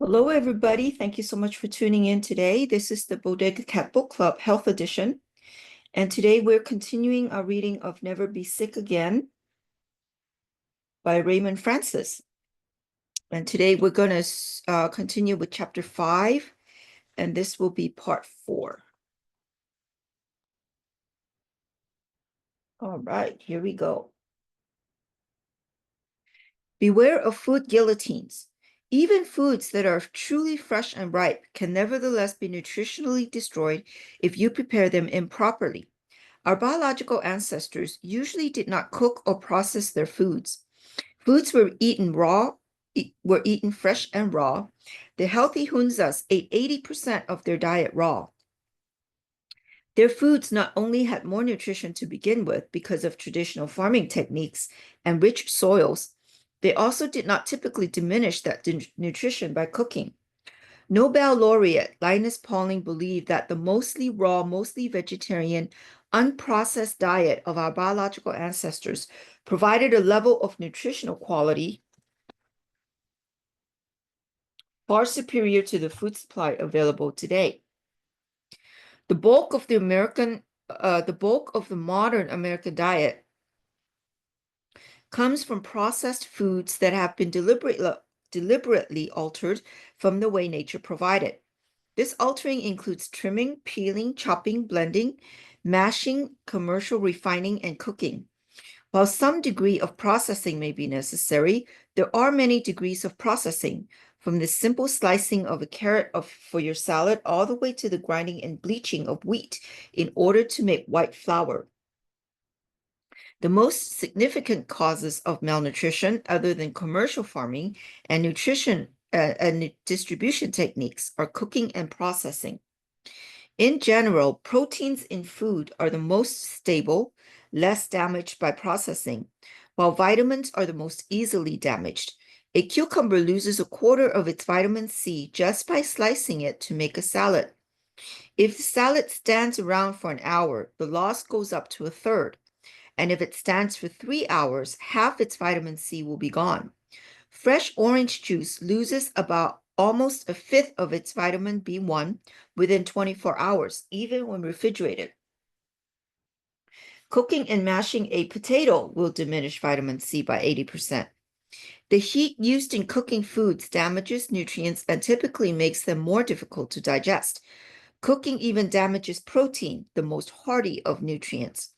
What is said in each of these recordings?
Hello, everybody. Thank you so much for tuning in today. This is the Bodega Cat Book Club Health Edition. And today we're continuing our reading of Never Be Sick Again by Raymond Francis. And today we're going to continue with chapter 5, and this will be part 4. All right, here we go. Beware of food guillotines. Even foods that are truly fresh and ripe can nevertheless be nutritionally destroyed if you prepare them improperly. Our biological ancestors usually did not cook or process their foods. Foods were eaten fresh and raw. The healthy Hunzas ate 80% of their diet raw. Their foods not only had more nutrition to begin with because of traditional farming techniques and rich soils, they also did not typically diminish that nutrition by cooking. Nobel laureate Linus Pauling believed that the mostly raw, mostly vegetarian, unprocessed diet of our biological ancestors provided a level of nutritional quality far superior to the food supply available today. The bulk of the modern American diet comes from processed foods that have been deliberately altered from the way nature provided. This altering includes trimming, peeling, chopping, blending, mashing, commercial refining, and cooking. While some degree of processing may be necessary, there are many degrees of processing, from the simple slicing of a carrot for your salad all the way to the grinding and bleaching of wheat in order to make white flour. The most significant causes of malnutrition, other than commercial farming and nutrition and distribution techniques, are cooking and processing. In general, proteins in food are the most stable, less damaged by processing, while vitamins are the most easily damaged. A cucumber loses a quarter of its vitamin C just by slicing it to make a salad. If the salad stands around for an hour, the loss goes up to a third. And if it stands for 3 hours, half its vitamin C will be gone. Fresh orange juice loses about almost a fifth of its vitamin B1 within 24 hours, even when refrigerated. Cooking and mashing a potato will diminish vitamin C by 80%. The heat used in cooking foods damages nutrients and typically makes them more difficult to digest. Cooking even damages protein, the most hardy of nutrients.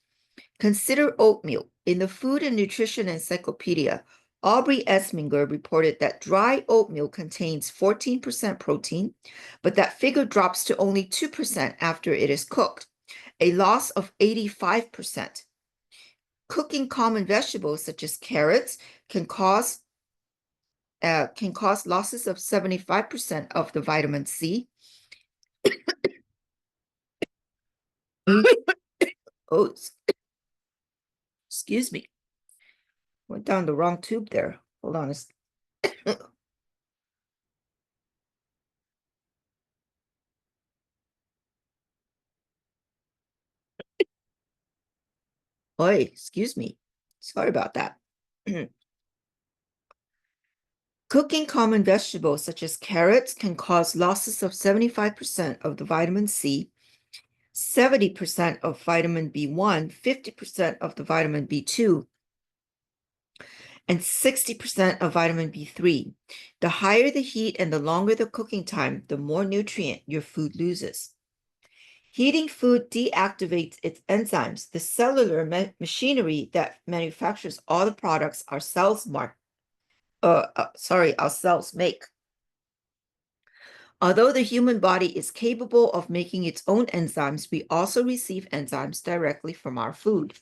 Consider oatmeal. In the Food and Nutrition Encyclopedia, Aubrey Esminger reported that dry oatmeal contains 14% protein, but that figure drops to only 2% after it is cooked, a loss of 85%. Cooking common vegetables such as carrots can cause losses of 75% of the vitamin C. Oh, excuse me. Went down the wrong tube there. Hold on. Oy, excuse me. Sorry about that. Cooking common vegetables such as carrots can cause losses of 75% of the vitamin C, 70% of vitamin B1, 50% of the vitamin B2, and 60% of vitamin B3. The higher the heat and the longer the cooking time, the more nutrient your food loses. Heating food deactivates its enzymes, the cellular machinery that manufactures all the products our cells make. Although the human body is capable of making its own enzymes, we also receive enzymes directly from our food.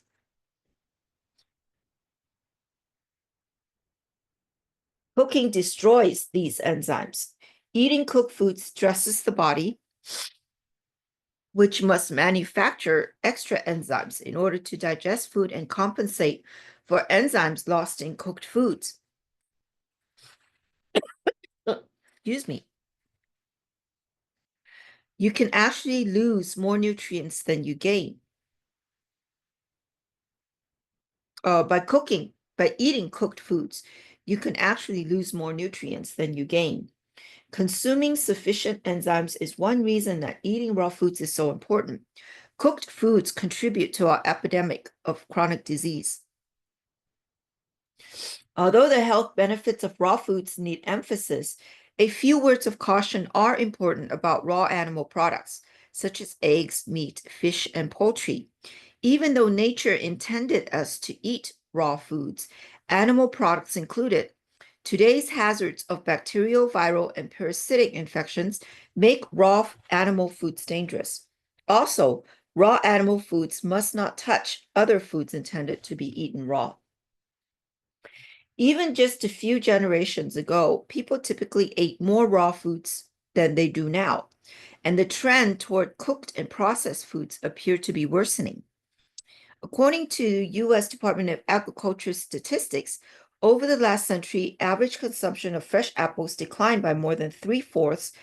Cooking destroys these enzymes. Eating cooked food stresses the body, which must manufacture extra enzymes in order to digest food and compensate for enzymes lost in cooked foods. Excuse me. You can actually lose more nutrients than you gain. By eating cooked foods, you can actually lose more nutrients than you gain. Consuming sufficient enzymes is one reason that eating raw foods is so important. Cooked foods contribute to our epidemic of chronic disease. Although the health benefits of raw foods need emphasis, a few words of caution are important about raw animal products, such as eggs, meat, fish, and poultry. Even though nature intended us to eat raw foods, animal products included, today's hazards of bacterial, viral, and parasitic infections make raw animal foods dangerous. Also, raw animal foods must not touch other foods intended to be eaten raw. Even just a few generations ago, people typically ate more raw foods than they do now, and the trend toward cooked and processed foods appear to be worsening. According to U.S. Department of Agriculture statistics, over the last century, average consumption of fresh apples declined by more than 3/4,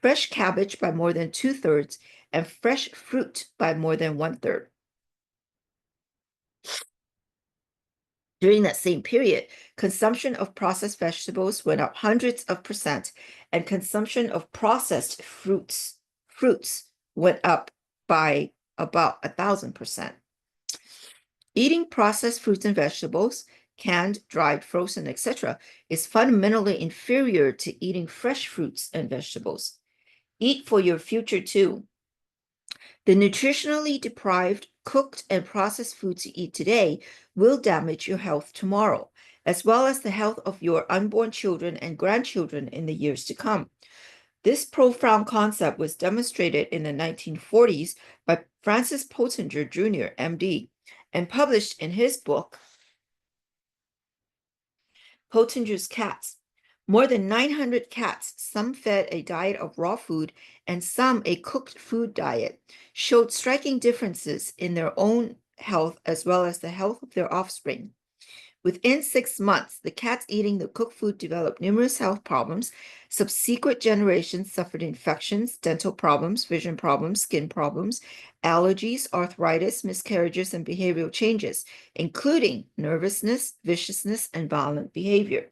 fresh cabbage by more than 2/3, and fresh fruit by more than 1/3. During that same period, consumption of processed vegetables went up hundreds of percent, and consumption of processed fruits went up by about 1,000%. Eating processed fruits and vegetables, canned, dried, frozen, etc., is fundamentally inferior to eating fresh fruits and vegetables. Eat for your future too. The nutritionally deprived, cooked, and processed foods you eat today will damage your health tomorrow, as well as the health of your unborn children and grandchildren in the years to come. This profound concept was demonstrated in the 1940s by Francis Pottinger Jr., MD, and published in his book, Pottinger's Cats. More than 900 cats, some fed a diet of raw food and some a cooked food diet, showed striking differences in their own health as well as the health of their offspring. Within 6 months, the cats eating the cooked food developed numerous health problems. Subsequent generations suffered infections, dental problems, vision problems, skin problems, allergies, arthritis, miscarriages, and behavioral changes, including nervousness, viciousness, and violent behavior.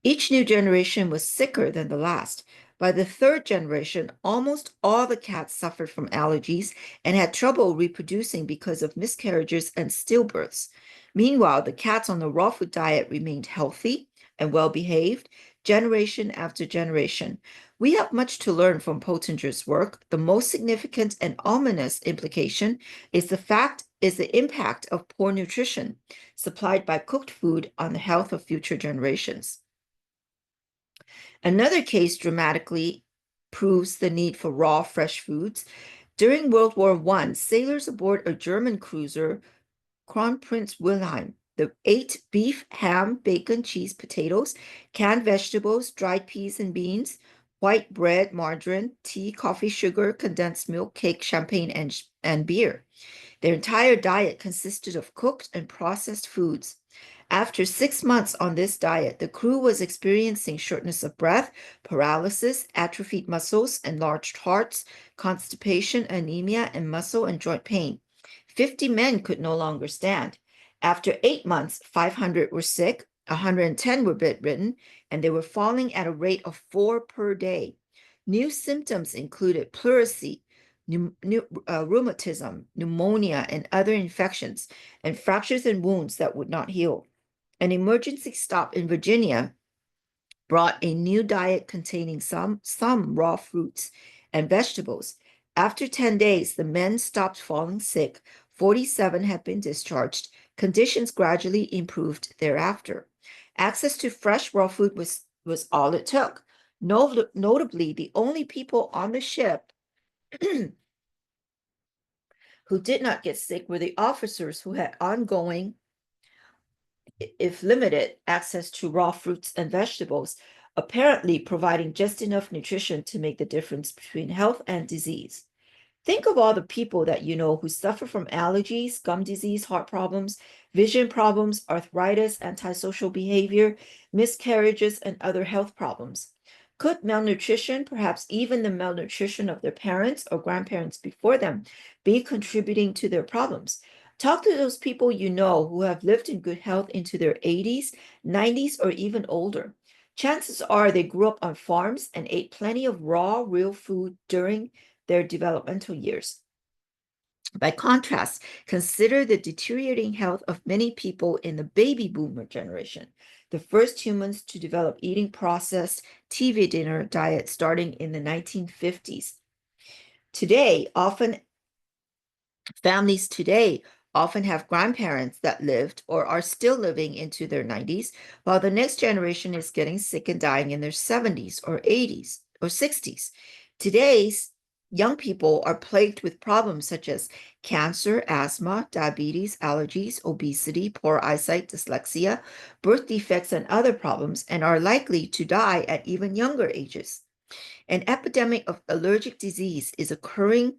Each new generation was sicker than the last. By the third generation, almost all the cats suffered from allergies and had trouble reproducing because of miscarriages and stillbirths. Meanwhile, the cats on the raw food diet remained healthy and well-behaved generation after generation. We have much to learn from Pottinger's work. The most significant and ominous implication is the impact of poor nutrition supplied by cooked food on the health of future generations. Another case dramatically proves the need for raw, fresh foods. During World War I, sailors aboard a German cruiser, Kronprinz Wilhelm, they ate beef, ham, bacon, cheese, potatoes, canned vegetables, dried peas and beans, white bread, margarine, tea, coffee, sugar, condensed milk, cake, champagne, and beer. Their entire diet consisted of cooked and processed foods. After 6 months on this diet, the crew was experiencing shortness of breath, paralysis, atrophied muscles, enlarged hearts, constipation, anemia, and muscle and joint pain. 50 men could no longer stand. After 8 months, 500 were sick, 110 were bedridden, and they were falling at a rate of 4 per day. New symptoms included pleurisy, rheumatism, pneumonia, and other infections, and fractures and wounds that would not heal. An emergency stop in Virginia brought a new diet containing some raw fruits and vegetables. After 10 days, the men stopped falling sick. 47 had been discharged. Conditions gradually improved thereafter. Access to fresh raw food was all it took. Notably, the only people on the ship who did not get sick were the officers who had ongoing, if limited, access to raw fruits and vegetables, apparently providing just enough nutrition to make the difference between health and disease. Think of all the people that you know who suffer from allergies, gum disease, heart problems, vision problems, arthritis, antisocial behavior, miscarriages, and other health problems. Could malnutrition, perhaps even the malnutrition of their parents or grandparents before them, be contributing to their problems? Talk to those people you know who have lived in good health into their 80s, 90s, or even older. Chances are they grew up on farms and ate plenty of raw, real food during their developmental years. By contrast, consider the deteriorating health of many people in the baby boomer generation, the first humans to develop eating processed TV dinner diet starting in the 1950s. Families today often have grandparents that lived or are still living into their 90s, while the next generation is getting sick and dying in their 70s or 80s or 60s. Today's young people are plagued with problems such as cancer, asthma, diabetes, allergies, obesity, poor eyesight, dyslexia, birth defects, and other problems, and are likely to die at even younger ages. An epidemic of allergic disease is occurring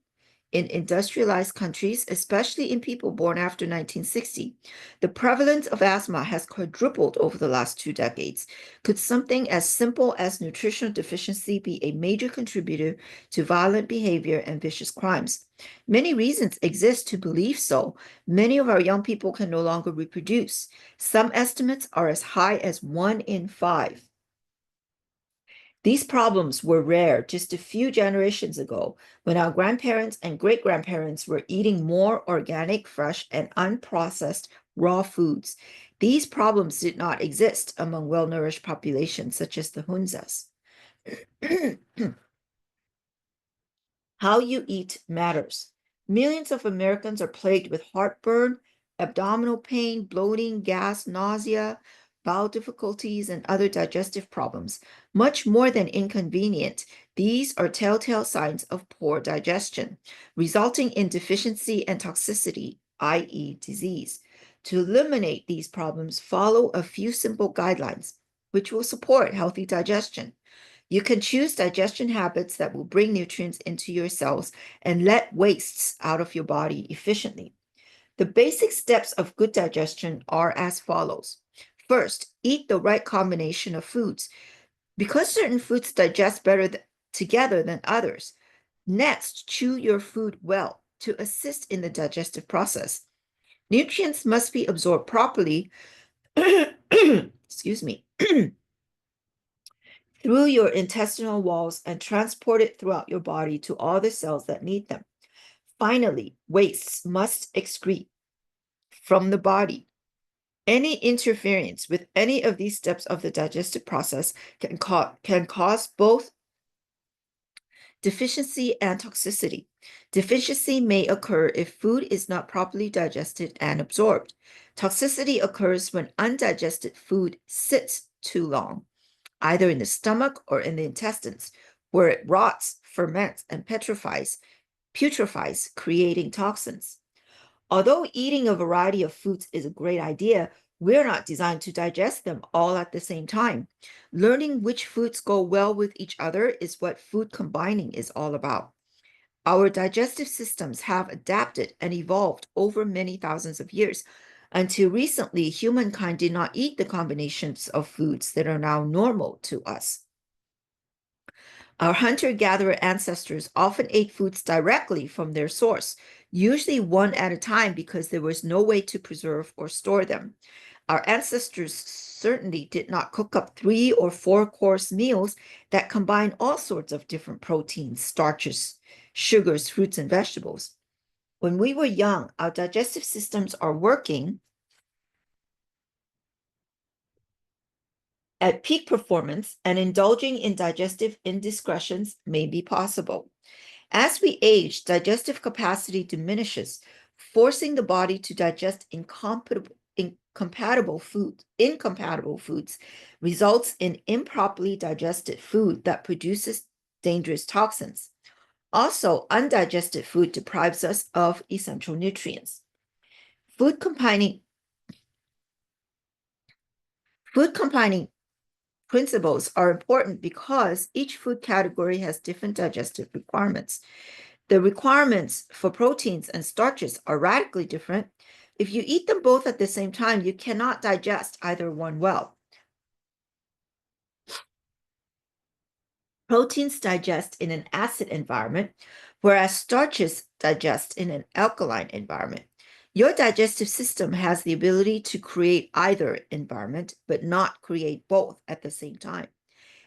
in industrialized countries, especially in people born after 1960. The prevalence of asthma has quadrupled over the last 2 decades. Could something as simple as nutritional deficiency be a major contributor to violent behavior and vicious crimes? Many reasons exist to believe so. Many of our young people can no longer reproduce. Some estimates are as high as 1 in 5. These problems were rare just a few generations ago when our grandparents and great grandparents were eating more organic, fresh, and unprocessed raw foods. These problems did not exist among well nourished populations such as the Hunzas. How you eat matters. Millions of Americans are plagued with heartburn, abdominal pain, bloating, gas, nausea, bowel difficulties, and other digestive problems. Much more than inconvenient, these are telltale signs of poor digestion, resulting in deficiency and toxicity, i.e., disease. To eliminate these problems, follow a few simple guidelines, which will support healthy digestion. You can choose digestion habits that will bring nutrients into your cells and let wastes out of your body efficiently. The basic steps of good digestion are as follows. First, eat the right combination of foods. Because certain foods digest better together than others, next, chew your food well to assist in the digestive process. Nutrients must be absorbed properly, excuse me, through your intestinal walls and transported throughout your body to all the cells that need them. Finally, wastes must excrete from the body. Any interference with any of these steps of the digestive process can cause both deficiency and toxicity. Deficiency may occur if food is not properly digested and absorbed. Toxicity occurs when undigested food sits too long, either in the stomach or in the intestines, where it rots, ferments, and putrefies, creating toxins. Although eating a variety of foods is a great idea, we're not designed to digest them all at the same time. Learning which foods go well with each other is what food combining is all about. Our digestive systems have adapted and evolved over many thousands of years. Until recently, humankind did not eat the combinations of foods that are now normal to us. Our hunter-gatherer ancestors often ate foods directly from their source, usually one at a time because there was no way to preserve or store them. Our ancestors certainly did not cook up 3 or 4 course meals that combine all sorts of different proteins, starches, sugars, fruits, and vegetables. When we were young, our digestive systems are working at peak performance, and indulging in digestive indiscretions may be possible. As we age, digestive capacity diminishes, forcing the body to digest incompatible foods results in improperly digested food that produces dangerous toxins. Also, undigested food deprives us of essential nutrients. Food combining food combining principles are important because each food category has different digestive requirements. The requirements for proteins and starches are radically different. If you eat them both at the same time, you cannot digest either one well. Proteins digest in an acid environment, whereas starches digest in an alkaline environment. Your digestive system has the ability to create either environment, but not create both at the same time.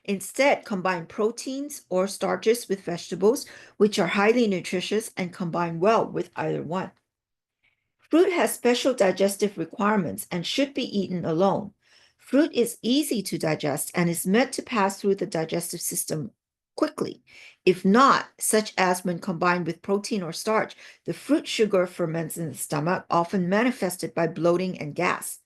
Instead, combine proteins or starches with vegetables, which are highly nutritious and combine well with either one. Fruit has special digestive requirements and should be eaten alone. Fruit is easy to digest and is meant to pass through the digestive system quickly. If not, such as when combined with protein or starch, the fruit sugar ferments in the stomach, often manifested by bloating and gas.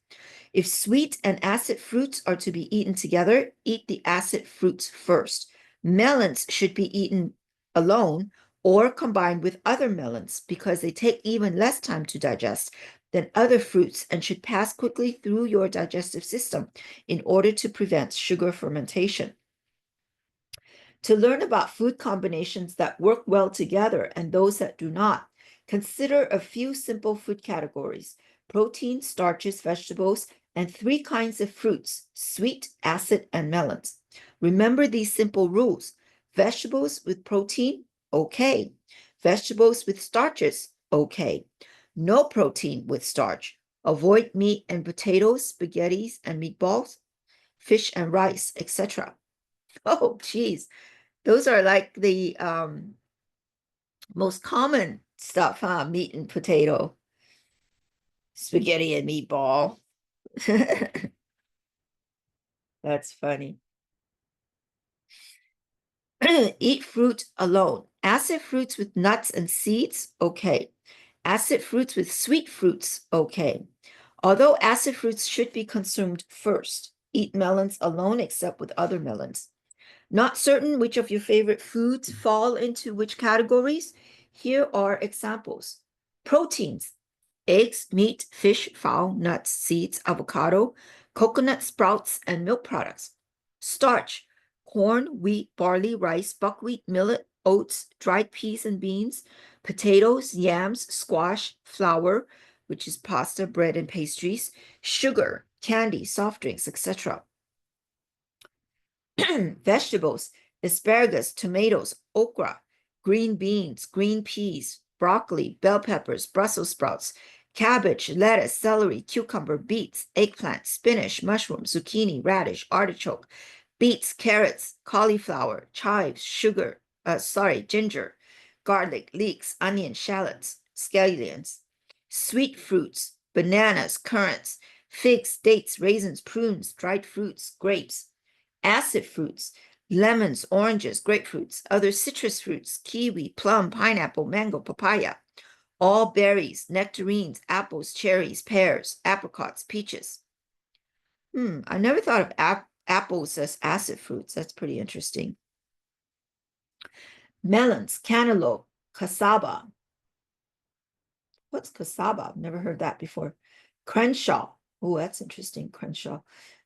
If sweet and acid fruits are to be eaten together, eat the acid fruits first. Melons should be eaten alone or combined with other melons because they take even less time to digest than other fruits and should pass quickly through your digestive system in order to prevent sugar fermentation. To learn about food combinations that work well together and those that do not, consider a few simple food categories: protein, starches, vegetables, and three kinds of fruits: sweet, acid, and melons. Remember these simple rules. Vegetables with protein, okay. Vegetables with starches, okay. No protein with starch. Avoid meat and potatoes, spaghettis and meatballs, fish and rice, etc. Oh, geez. Those are like the most common stuff, huh? Meat and potato, spaghetti and meatball. That's funny. Eat fruit alone. Acid fruits with nuts and seeds, okay. Acid fruits with sweet fruits, okay. Although acid fruits should be consumed first, eat melons alone except with other melons. Not certain which of your favorite foods fall into which categories? Here are examples. Proteins: eggs, meat, fish, fowl, nuts, seeds, avocado, coconut sprouts, and milk products. Starch: corn, wheat, barley, rice, buckwheat, millet, oats, dried peas and beans, potatoes, yams, squash, flour, which is pasta, bread, and pastries, sugar, candy, soft drinks, etc. Vegetables: asparagus, tomatoes, okra, green beans, green peas, broccoli, bell peppers, Brussels sprouts, cabbage, lettuce, celery, cucumber, beets, eggplant, spinach, mushroom, zucchini, radish, artichoke, beets, carrots, cauliflower, chives, ginger, garlic, leeks, onion, shallots, scallions, sweet fruits, bananas, currants, figs, dates, raisins, prunes, dried fruits, grapes. Acid fruits: lemons, oranges, grapefruits, other citrus fruits, kiwi, plum, pineapple, mango, papaya. All berries, nectarines, apples, cherries, pears, apricots, peaches. I never thought of apples as acid fruits. That's pretty interesting. Melons, cantaloupe, cassava. What's cassava? I've never heard that before. Crenshaw. Oh, that's interesting. Crenshaw.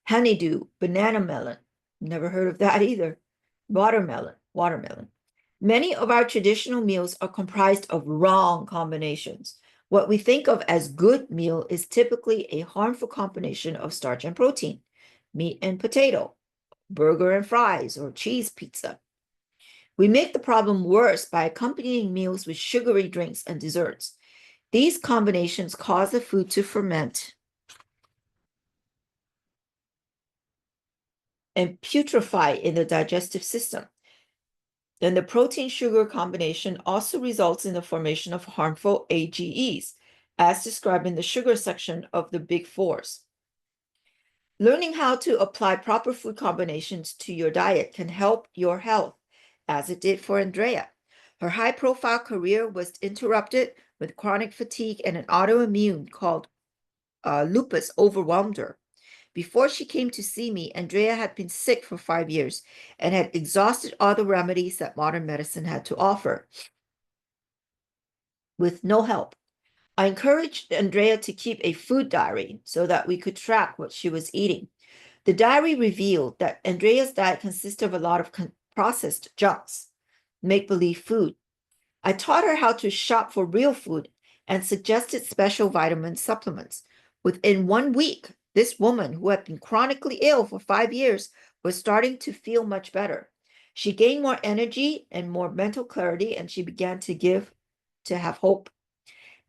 Honeydew, banana melon. Never heard of that either. Watermelon. Many of our traditional meals are comprised of wrong combinations. What we think of as good meal is typically a harmful combination of starch and protein, meat and potato, burger and fries, or cheese pizza. We make the problem worse by accompanying meals with sugary drinks and desserts. These combinations cause the food to ferment and putrefy in the digestive system. Then the protein-sugar combination also results in the formation of harmful AGEs, as described in the sugar section of the Big Fours. Learning how to apply proper food combinations to your diet can help your health, as it did for Andrea. Her high-profile career was interrupted with chronic fatigue, and an autoimmune called lupus overwhelmed her. Before she came to see me, Andrea had been sick for 5 years and had exhausted all the remedies that modern medicine had to offer, with no help. I encouraged Andrea to keep a food diary so that we could track what she was eating. The diary revealed that Andrea's diet consisted of a lot of processed junks, make-believe food. I taught her how to shop for real food and suggested special vitamin supplements. Within 1 week, this woman, who had been chronically ill for 5 years, was starting to feel much better. She gained more energy and more mental clarity, and she began to have hope.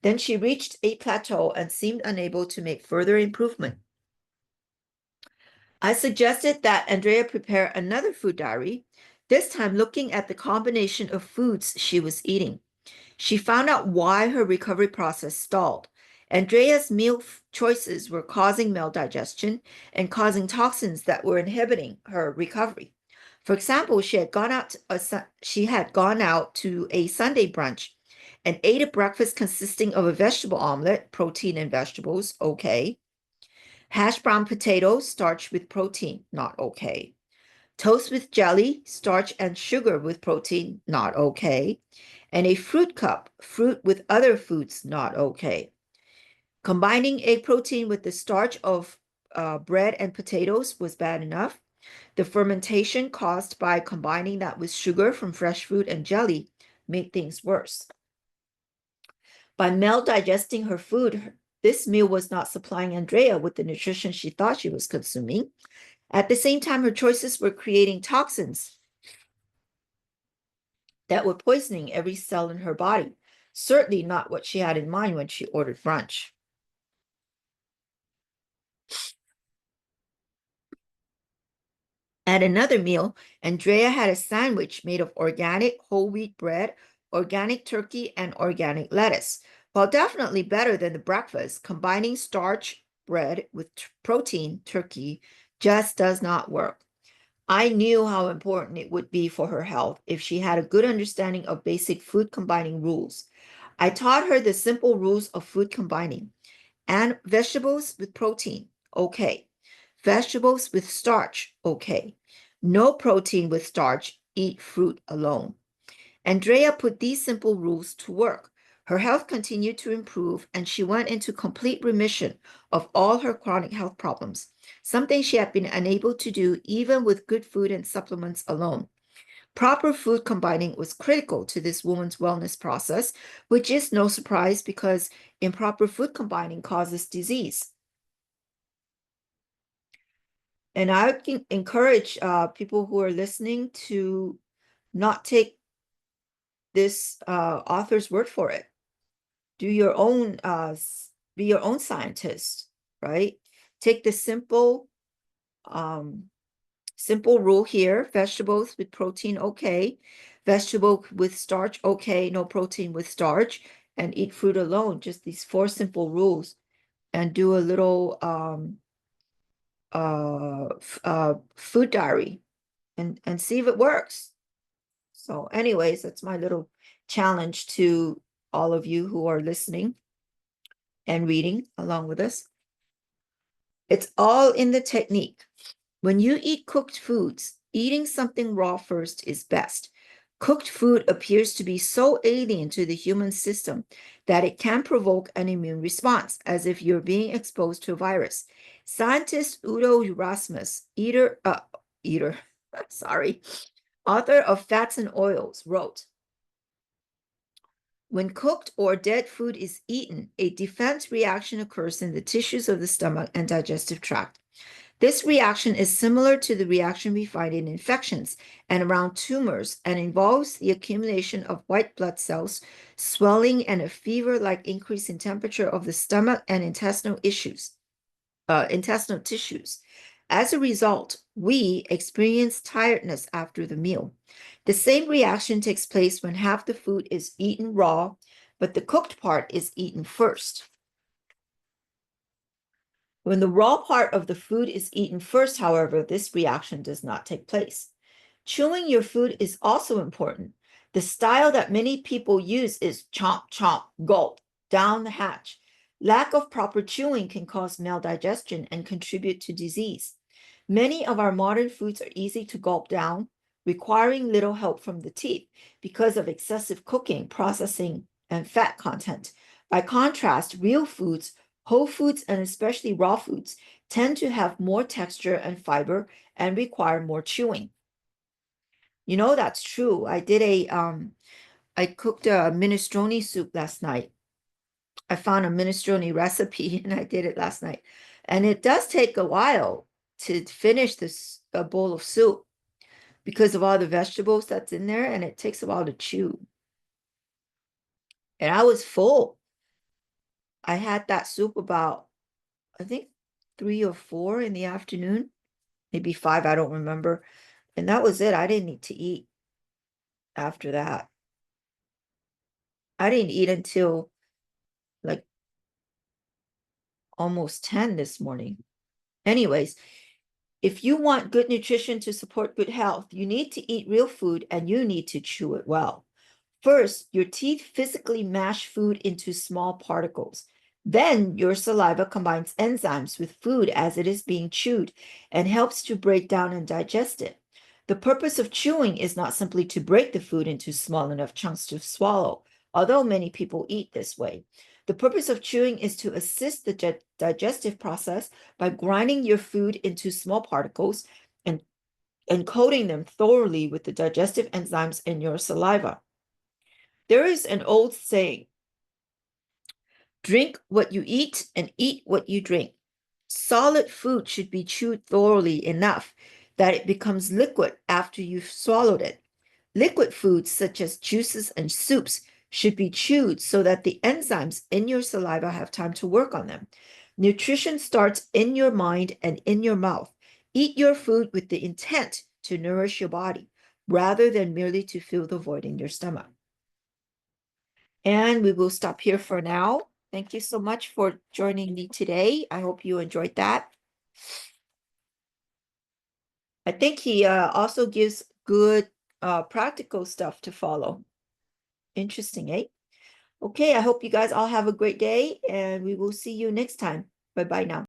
Then she reached a plateau and seemed unable to make further improvement. I suggested that Andrea prepare another food diary, this time looking at the combination of foods she was eating. She found out why her recovery process stalled. Andrea's meal choices were causing maldigestion and causing toxins that were inhibiting her recovery. For example, she had gone out to a Sunday brunch and ate a breakfast consisting of a vegetable omelet, protein and vegetables, okay. Hash brown potatoes, starch with protein, not okay. Toast with jelly, starch and sugar with protein, not okay. And a fruit cup, fruit with other foods, not okay. Combining egg protein with the starch of bread and potatoes was bad enough. The fermentation caused by combining that with sugar from fresh fruit and jelly made things worse. By maldigesting her food, this meal was not supplying Andrea with the nutrition she thought she was consuming. At the same time, her choices were creating toxins that were poisoning every cell in her body. Certainly not what she had in mind when she ordered brunch. At another meal, Andrea had a sandwich made of organic whole wheat bread, organic turkey, and organic lettuce. While definitely better than the breakfast, combining starch bread with protein turkey just does not work. I knew how important it would be for her health if she had a good understanding of basic food combining rules. I taught her the simple rules of food combining. And vegetables with protein, okay. Vegetables with starch, okay. No protein with starch, eat fruit alone. Andrea put these simple rules to work. Her health continued to improve, and she went into complete remission of all her chronic health problems, something she had been unable to do even with good food and supplements alone. Proper food combining was critical to this woman's wellness process, which is no surprise because improper food combining causes disease. And I can encourage people who are listening to not take this author's word for it. Do your own, be your own scientist, right? Take the simple rule here: vegetables with protein, okay. Vegetable with starch, okay. No protein with starch, and eat fruit alone. Just these 4 simple rules, and do a little food diary and see if it works. So anyways, that's my little challenge to all of you who are listening and reading along with us. It's all in the technique. When you eat cooked foods, eating something raw first is best. Cooked food appears to be so alien to the human system that it can provoke an immune response, as if you're being exposed to a virus. Scientist Udo Erasmus, author of Fats and Oils, wrote, when cooked or dead food is eaten, a defense reaction occurs in the tissues of the stomach and digestive tract. This reaction is similar to the reaction we find in infections and around tumors and involves the accumulation of white blood cells, swelling, and a fever-like increase in temperature of the stomach and intestinal tissues. As a result, we experience tiredness after the meal. The same reaction takes place when half the food is eaten raw, but the cooked part is eaten first. When the raw part of the food is eaten first, however, this reaction does not take place. Chewing your food is also important. The style that many people use is chomp, chomp, gulp, down the hatch. Lack of proper chewing can cause maldigestion and contribute to disease. Many of our modern foods are easy to gulp down, requiring little help from the teeth because of excessive cooking, processing, and fat content. By contrast, real foods, whole foods, and especially raw foods, tend to have more texture and fiber and require more chewing. You know, that's true. I cooked a minestrone soup last night. I found a minestrone recipe and I did it last night. And it does take a while to finish this a bowl of soup because of all the vegetables that's in there, and it takes a while to chew. And I was full. I had that soup about, I think, 3 or 4 in the afternoon, maybe 5, I don't remember. And that was it. I didn't need to eat after that. I didn't eat until like almost 10 this morning. Anyways, if you want good nutrition to support good health, you need to eat real food and you need to chew it well. First, your teeth physically mash food into small particles. Then your saliva combines enzymes with food as it is being chewed and helps to break down and digest it. The purpose of chewing is not simply to break the food into small enough chunks to swallow, although many people eat this way. The purpose of chewing is to assist the digestive process by grinding your food into small particles and coating them thoroughly with the digestive enzymes in your saliva. There is an old saying, drink what you eat and eat what you drink. Solid food should be chewed thoroughly enough that it becomes liquid after you've swallowed it. Liquid foods such as juices and soups should be chewed so that the enzymes in your saliva have time to work on them. Nutrition starts in your mind and in your mouth. Eat your food with the intent to nourish your body rather than merely to fill the void in your stomach. And we will stop here for now. Thank you so much for joining me today. I hope you enjoyed that. I think he also gives good practical stuff to follow. Interesting, eh? Okay, I hope you guys all have a great day and we will see you next time. Bye-bye now.